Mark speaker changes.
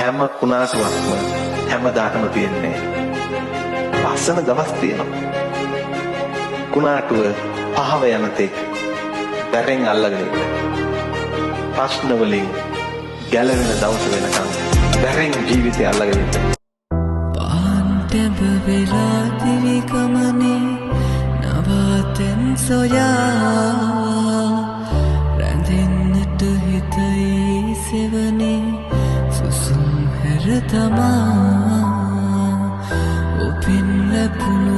Speaker 1: හැම කුණාටුවක්ම හැමදාටම තියෙන්නේ ලස්සන දවස් තියෙනවා. කුණාටුව පහව යන තෙක් බැරෙන් අල්ලගෙන ඉන්න. ප්‍රශ්න වලින් ගැලවෙන දවස වෙනකන් බැරෙන් ජීවිතය අල්ලගෙන ඉන්න.
Speaker 2: පාන්ටබ වෙලා දිවි ගමනේ නවාතෙන් සොයා රැඳෙන්නට හිතයි සෙවනේ සුසුම් හැර තමා ඔපින් ලැබුණ